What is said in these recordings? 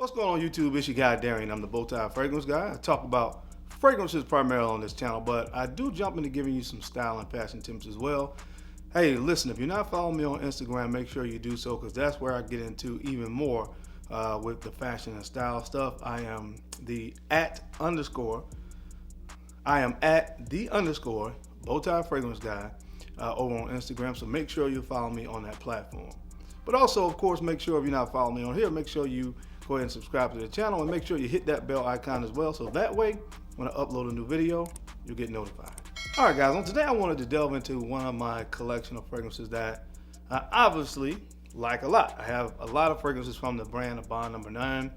What's going on YouTube? It's your guy Darian. I'm the Bowtie Fragrance Guy. I talk about fragrances primarily on this channel, but I do jump into giving you some style and fashion tips as well. Hey, listen, if you're not following me on Instagram, make sure you do so because that's where I get into even more with the fashion and style stuff. I am the @_ I am @the_ Bowtie Fragrance Guy over on Instagram, so make sure you follow me on that platform. But also, of course, make sure if you're not following me on here, make sure you go ahead and subscribe to the channel and make sure you hit that bell icon as well, so that way when I upload a new video, you'll get notified. All right, guys, today I wanted to delve into one of my collection of fragrances that I obviously like a lot. I have a lot of fragrances from the brand of Bond No. 9,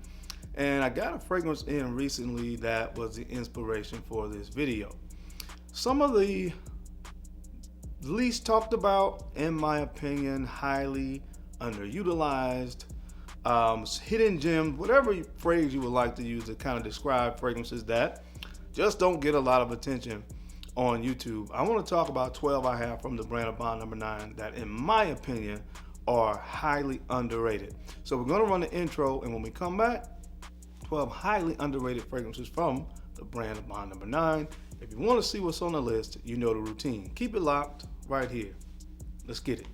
and I got a fragrance in recently that was the inspiration for this video. Some of the least talked about, in my opinion, highly underutilized, hidden gems, whatever phrase you would like to use to kind of describe fragrances that just don't get a lot of attention on YouTube. I want to talk about 12 I have from the brand of Bond No. 9 that, in my opinion, are highly underrated. So we're going to run the intro, and when we come back, 12 highly underrated fragrances from the brand of Bond No. 9. If you want to see what's on the list, you know the routine. Keep it locked right here. Let's get it.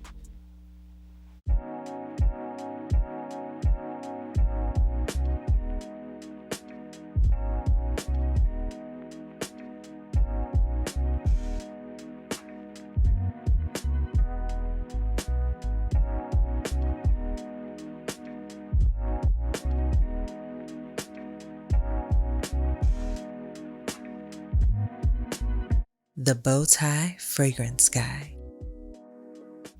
The Bowtie Fragrance Guy.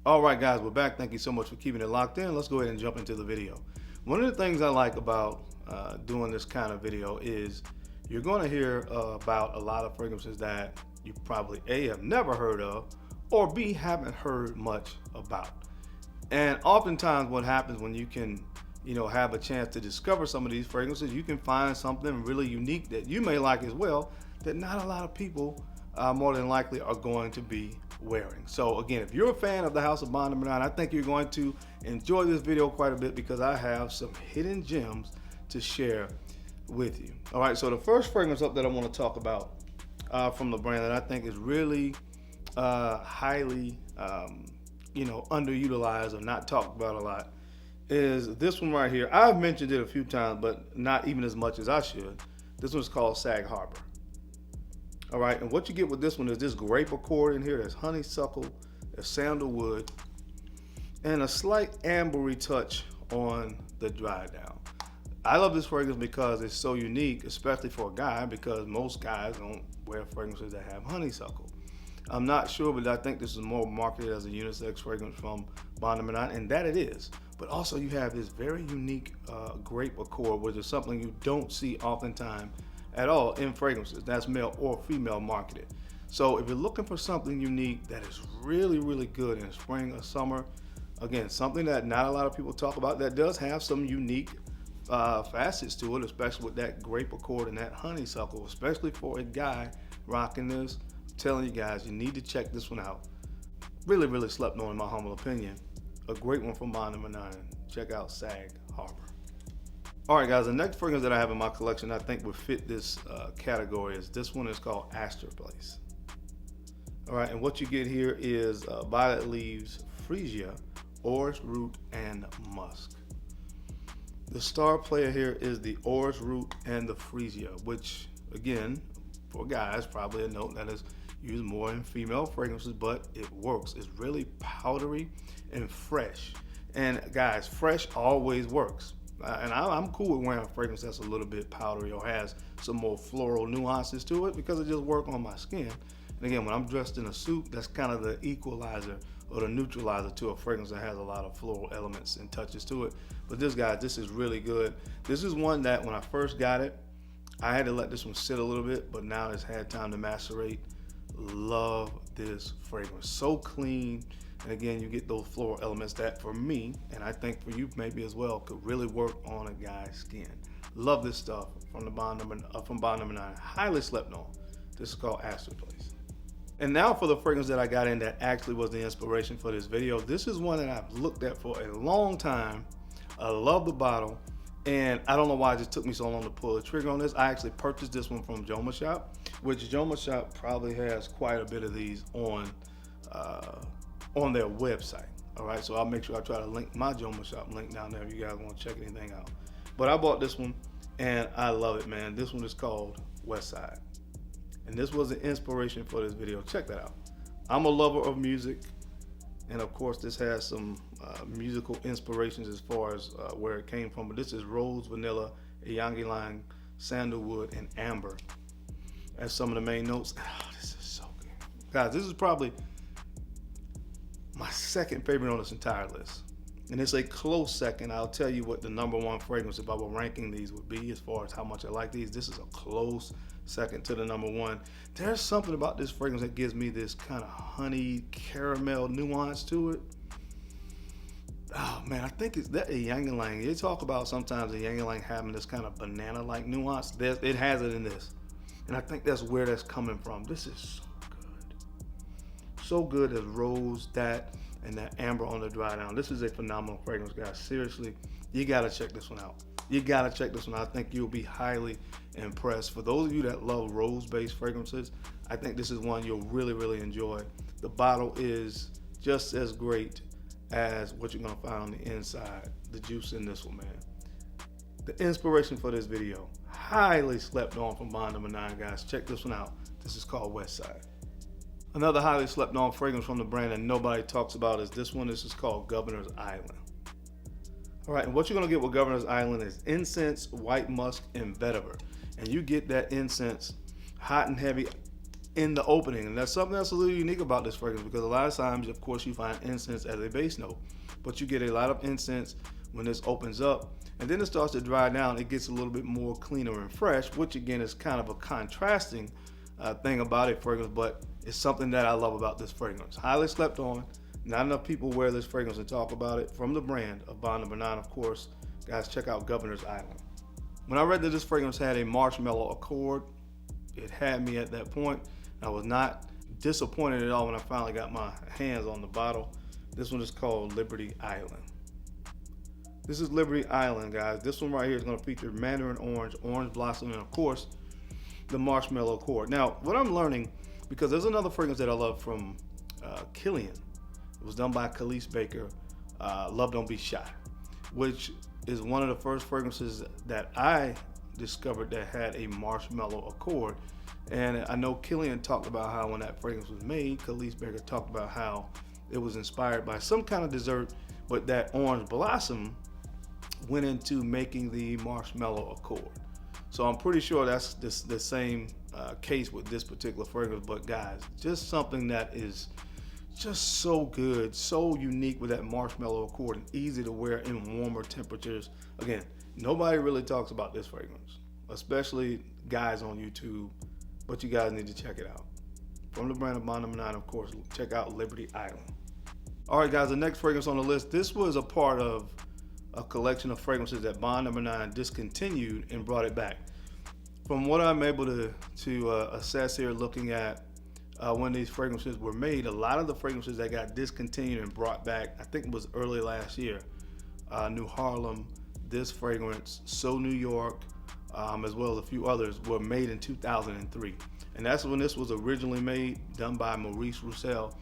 All right, guys, we're back. Thank you so much for keeping it locked in. Let's go ahead and jump into the video. One of the things I like about doing this kind of video is you're going to hear about a lot of fragrances that you probably A, have never heard of, or B, haven't heard much about. And oftentimes what happens when you can have a chance to discover some of these fragrances, you can find something really unique that you may like as well that not a lot of people more than likely are going to be wearing. So again, if you're a fan of the House of Bond No. 9, I think you're going to enjoy this video quite a bit because I have some hidden gems to share with you. All right, so the first fragrance up that I want to talk about from the brand that I think is really highly underutilized or not talked about a lot is this one right here. I've mentioned it a few times, but not even as much as I should. This one's called Sag Harbor. All right, and what you get with this one is this grape accord in here. There's honeysuckle, there's sandalwood, and a slight ambery touch on the dry down. I love this fragrance because it's so unique, especially for a guy, because most guys don't wear fragrances that have honeysuckle. I'm not sure, but I think this is more marketed as a unisex fragrance from Bond No. 9, and that it is. But also you have this very unique grape accord, which is something you don't see oftentimes at all in fragrances that's male or female marketed. So if you're looking for something unique that is really, really good in spring or summer, again, something that not a lot of people talk about that does have some unique facets to it, especially with that grape accord and that honeysuckle, especially for a guy rocking this. I'm telling you guys, you need to check this one out. Really, really slept on in my humble opinion. A great one from Bond No. 9. Check out Sag Harbor. All right, guys, the next fragrance that I have in my collection I think would fit this category is this one is called Aster Place. All right, and what you get here is violet leaves, freesia, orris root, and musk. The star player here is the orris root and the freesia, which, again, for guys, probably a note that is used more in female fragrances, but it works. It's really powdery and fresh. And guys, fresh always works. And I'm cool with wearing a fragrance that's a little bit powdery or has some more floral nuances to it because it just works on my skin. And again, when I'm dressed in a suit, that's kind of the equalizer or the neutralizer to a fragrance that has a lot of floral elements and touches to it. But this is really good. This is one that when I first got it, I had to let this one sit a little bit, but now it's had time to macerate. Love this fragrance. So clean. And again, you get those floral elements that for me, and I think for you maybe as well, could really work on a guy's skin. Love this stuff from Bond No. 9. Highly slept on. This is called Aster Place. And now for the fragrance that I got in that actually was the inspiration for this video. This is one that I've looked at for a long time. I love the bottle. And I don't know why it just took me so long to pull the trigger on this. I actually purchased this one from Joma Shop, which Joma Shop probably has quite a bit of these on their website. All right, so I'll make sure I try to link my Joma Shop link down there if you guys want to check anything out. But I bought this one and I love it, man. This one is called Westside. And this was the inspiration for this video. Check that out. I'm a lover of music. And of course, this has some musical inspirations as far as where it came from. But this is rose, vanilla, ylang-ylang, sandalwood, and amber as some of the main notes. Oh, this is so good. Guys, this is probably my second favorite on this entire list. And it's a close second. I'll tell you what the number one fragrance, if I were ranking these, would be as far as how much I like these. This is a close second to the number one. There's something about this fragrance that gives me this kind of honey caramel nuance to it. Oh man, I think it's that ylang-ylang. They talk about sometimes the ylang-ylang having this kind of banana-like nuance. It has it in this. And I think that's where that's coming from. This is so good. So good as rose, that, and that amber on the dry down. This is a phenomenal fragrance, guys. Seriously, you gotta check this one out. You gotta check this one out. I think you'll be highly impressed. For those of you that love rose-based fragrances, I think this is one you'll really, really enjoy. The bottle is just as great as what you're gonna find on the inside. The juice in this one, man. The inspiration for this video, highly slept on from bond number 9, guys. Check this one out. This is called Westside. Another highly slept on fragrance from the brand that nobody talks about is this one. This is called Governor's Island. All right, and what you're gonna get with Governor's Island is incense, white musk, and vetiver. And you get that incense hot and heavy in the opening. And that's something that's a little unique about this fragrance, because a lot of times, of course, you find incense as a base note, but you get a lot of incense when this opens up, and then it starts to dry down. It gets a little bit more cleaner and fresh, which again is kind of a contrasting thing about it, fragrance, but it's something that I love about this fragrance. Highly slept on. Not enough people wear this fragrance and talk about it. From the brand of bond number 9, of course, guys, check out Governor's Island. When I read that this fragrance had a marshmallow accord, it had me at that point. I was not disappointed at all when I finally got my hands on the bottle. This one is called Liberty Island. This is Liberty Island, guys. This one right here is going to feature mandarin orange, orange blossom, and of course, the marshmallow accord. Now, what I'm learning, because there's another fragrance that I love from Kilian. It was done by Khalees Baker, Love Don't Be Shy, which is one of the first fragrances that I discovered that had a marshmallow accord. And I know Kilian talked about how when that fragrance was made, Khalees Baker talked about how it was inspired by some kind of dessert, but that orange blossom went into making the marshmallow accord. So I'm pretty sure that's the same case with this particular fragrance. But guys, just something that is just so good, so unique with that marshmallow accord, and easy to wear in warmer temperatures. Again, nobody really talks about this fragrance, especially guys on YouTube, but you guys need to check it out. From the brand of bond number 9, of course, check out Liberty Island. All right, guys, the next fragrance on the list, this was a part of a collection of fragrances that bond number 9 discontinued and brought it back. From what I'm able to assess here, looking at when these fragrances were made, a lot of the fragrances that got discontinued and brought back, I think it was early last year, New Harlem, this fragrance, So New York, as well as a few others, were made in 2003. And that's when this was originally made, done by Maurice Roussel.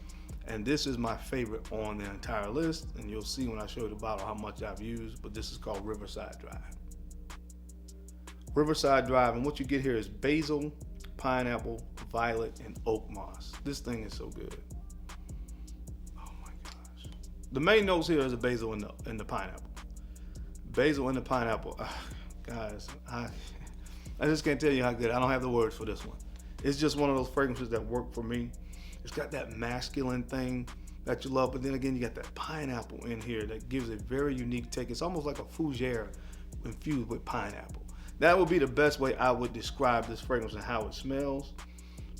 And this is my favorite on the entire list. And you'll see when I show you the bottle how much I've used, but this is called Riverside Drive. Riverside Drive, and what you get here is basil, pineapple, violet, and oak moss. This thing is so good. Oh my gosh. The main notes here is the basil and the pineapple. Basil and the pineapple. Guys, I just can't tell you how good. I don't have the words for this one. It's just one of those fragrances that work for me. It's got that masculine thing that you love, but then again, you got that pineapple in here that gives a very unique take. It's almost like a fougere infused with pineapple. That would be the best way I would describe this fragrance and how it smells.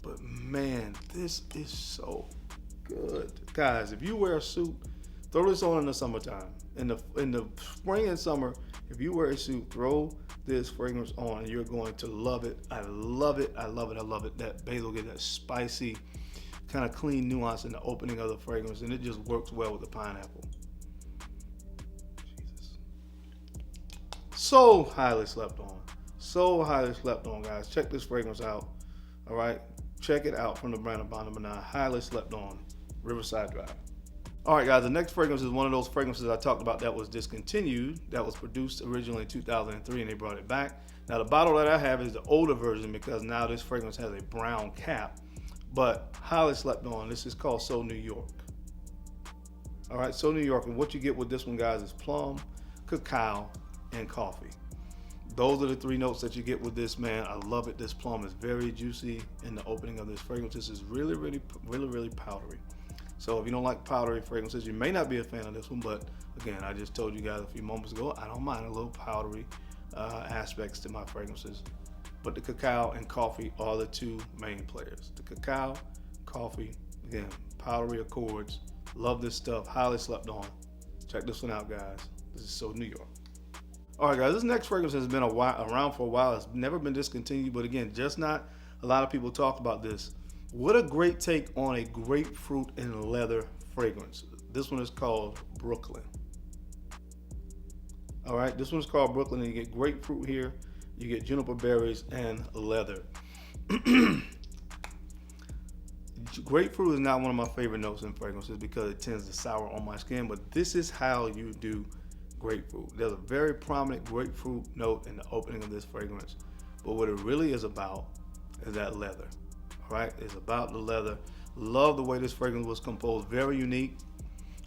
But man, this is so good. Guys, if you wear a suit, throw this on in the summertime. In the spring and summer, if you wear a suit, throw this fragrance on and you're going to love it. I love it. I love it. I love it. That basil gets that spicy, kind of clean nuance in the opening of the fragrance, and it just works well with the pineapple. Jesus. So highly slept on. So highly slept on, guys. Check this fragrance out. All right. Check it out from the brand of Bond Number 9. Highly slept on. Riverside Drive. All right, guys. The next fragrance is one of those fragrances I talked about that was discontinued, that was produced originally in 2003, and they brought it back. Now, the bottle that I have is the older version because now this fragrance has a brown cap, but highly slept on. This is called So New York. All right, So New York. And what you get with this one, guys, is plum, cacao, and coffee. Those are the three notes that you get with this, man. I love it. This plum is very juicy in the opening of this fragrance. This is really, really, really, really powdery. So if you don't like powdery fragrances, you may not be a fan of this one, but again, I just told you guys a few moments ago, I don't mind a little powdery aspects to my fragrances. But the cacao and coffee are the two main players. The cacao, coffee, again, powdery accords. Love this stuff, highly slept on. Check this one out, guys. This is So New York. All right, guys, this next fragrance has been around for a while. It's never been discontinued, but again, just not a lot of people talk about this. What a great take on a grapefruit and leather fragrance. This one is called Brooklyn. All right, this one's called Brooklyn, and you get grapefruit here, you get juniper berries, and leather. Grapefruit is not one of my favorite notes in fragrances because it tends to sour on my skin, but this is how you do grapefruit. There's a very prominent grapefruit note in the opening of this fragrance, but what it really is about is that leather. Right? It's about the leather. Love the way this fragrance was composed. Very unique.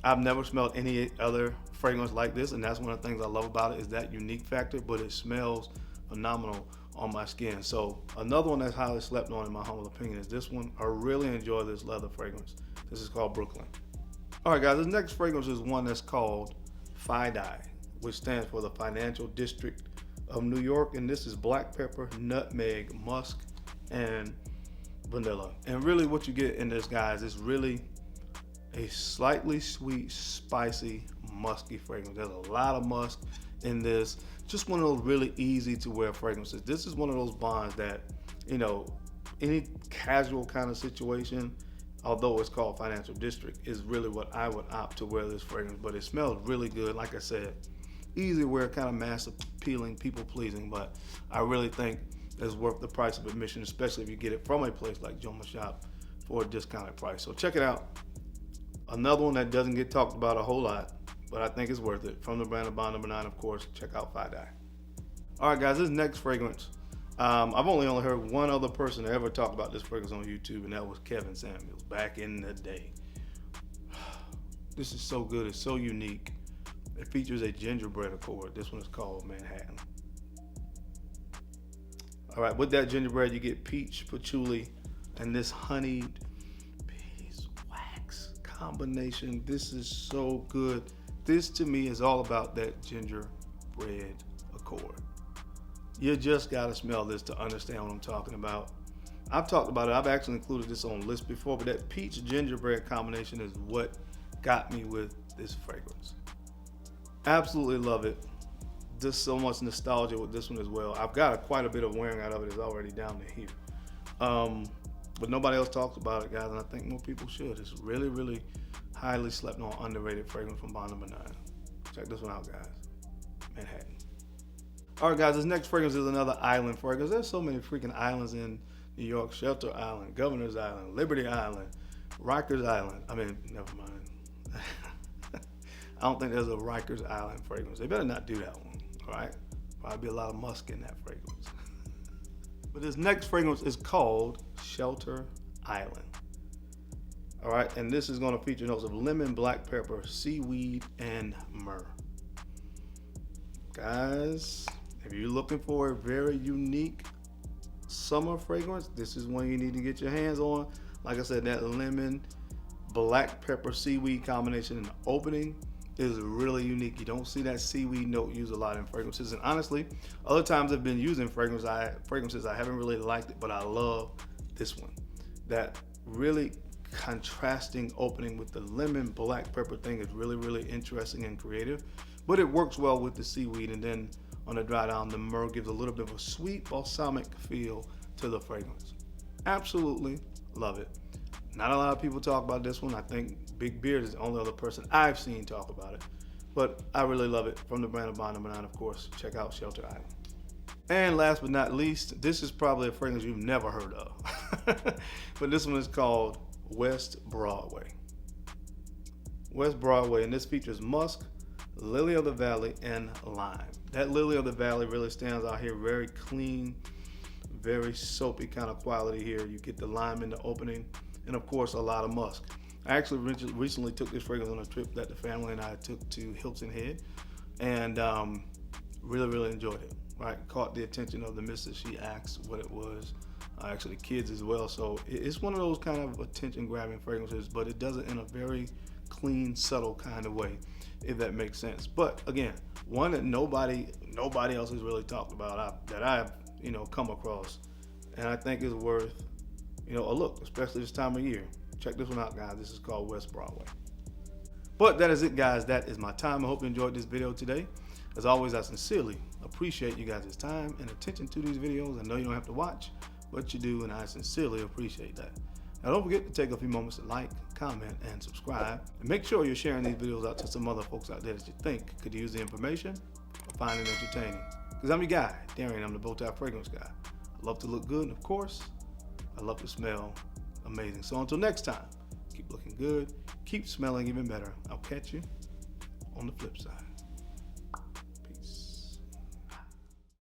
I've never smelled any other fragrance like this, and that's one of the things I love about it is that unique factor, but it smells phenomenal on my skin. So another one that's highly slept on in my humble opinion is this one. I really enjoy this leather fragrance. This is called Brooklyn. All right, guys, this next fragrance is one that's called Fi-Di, which stands for the Financial District of New York, and this is black pepper, nutmeg, musk, and vanilla. And really what you get in this, guys, is really a slightly sweet, spicy, musky fragrance. There's a lot of musk in this. Just one of those really easy to wear fragrances. This is one of those bonds that, you know, any casual kind of situation, although it's called Financial District, is really what I would opt to wear this fragrance. But it smells really good. Like I said, easy to wear, kind of mass appealing, people pleasing, but I really think is worth the price of admission, especially if you get it from a place like Joma Shop for a discounted price. So check it out. Another one that doesn't get talked about a whole lot, but I think it's worth it. From the brand of Bond Number 9, of course, check out Fi-Di. All right, guys, this next fragrance, I've only heard one other person ever talk about this fragrance on YouTube, and that was Kevin Samuels back in the day. This is so good. It's so unique. It features a gingerbread accord. This one is called Manhattan. All right, with that gingerbread, you get peach, patchouli, and this honeyed beeswax combination. This is so good. This, to me, is all about that gingerbread accord. You just got to smell this to understand what I'm talking about. I've talked about it. I've actually included this on lists before, but that peach gingerbread combination is what got me with this fragrance. Absolutely love it. Just so much nostalgia with this one as well. I've got quite a bit of wearing out of it. It's already down to here. But nobody else talks about it, guys, and I think more people should. It's really, really highly slept on, underrated fragrance from Bond Number 9. Check this one out, guys. Manhattan. All right, guys, this next fragrance is another island fragrance. There's so many freaking islands in New York. Shelter Island, Governor's Island, Liberty Island, Rikers Island. I mean, never mind. I don't think there's a Rikers Island fragrance. They better not do that one, all right? Probably be a lot of musk in that fragrance. But this next fragrance is called Shelter Island. All right, and this is going to feature notes of lemon, black pepper, seaweed, and myrrh. Guys, if you're looking for a very unique summer fragrance, this is one you need to get your hands on. Like I said, that lemon, black pepper, seaweed combination in the opening is really unique. You don't see that seaweed note used a lot in fragrances, and honestly, other times I've been using fragrances I haven't really liked it, but I love this one. That really contrasting opening with the lemon black pepper thing is really, really interesting and creative, but it works well with the seaweed, and then on the dry down, the myrrh gives a little bit of a sweet balsamic feel to the fragrance. Absolutely love it. Not a lot of people talk about this one. I think Big Beard is the only other person I've seen talk about it. But I really love it from the brand of Bond No. 9, of course. Check out Shelter Island. And last but not least, this is probably a fragrance you've never heard of. But this one is called West Broadway. West Broadway, and this features musk, lily of the valley, and lime. That lily of the valley really stands out here. Very clean, very soapy kind of quality here. You get the lime in the opening, and of course a lot of musk. I actually recently took this fragrance on a trip that the family and I took to Hilton Head, and really enjoyed it. Right, caught the attention of the missus. She asked what it was. Actually, kids as well. So it's one of those kind of attention-grabbing fragrances, but it does it in a very clean, subtle kind of way, if that makes sense. But again, one that nobody else has really talked about that I've come across, and I think is worth a look, especially this time of year. Check this one out, guys. This is called West Broadway. But that is it, guys. That is my time. I hope you enjoyed this video today. As always, I sincerely appreciate you guys' time and attention to these videos. I know you don't have to watch, but you do, and I sincerely appreciate that. Now, don't forget to take a few moments to like, comment, and subscribe. And make sure you're sharing these videos out to some other folks out there that you think could use the information or find it entertaining. Because I'm your guy, Darian. I'm the Bowtie Fragrance Guy. I love to look good, and of course, I love to smell amazing. So until next time, keep looking good, keep smelling even better. I'll catch you on the flip side.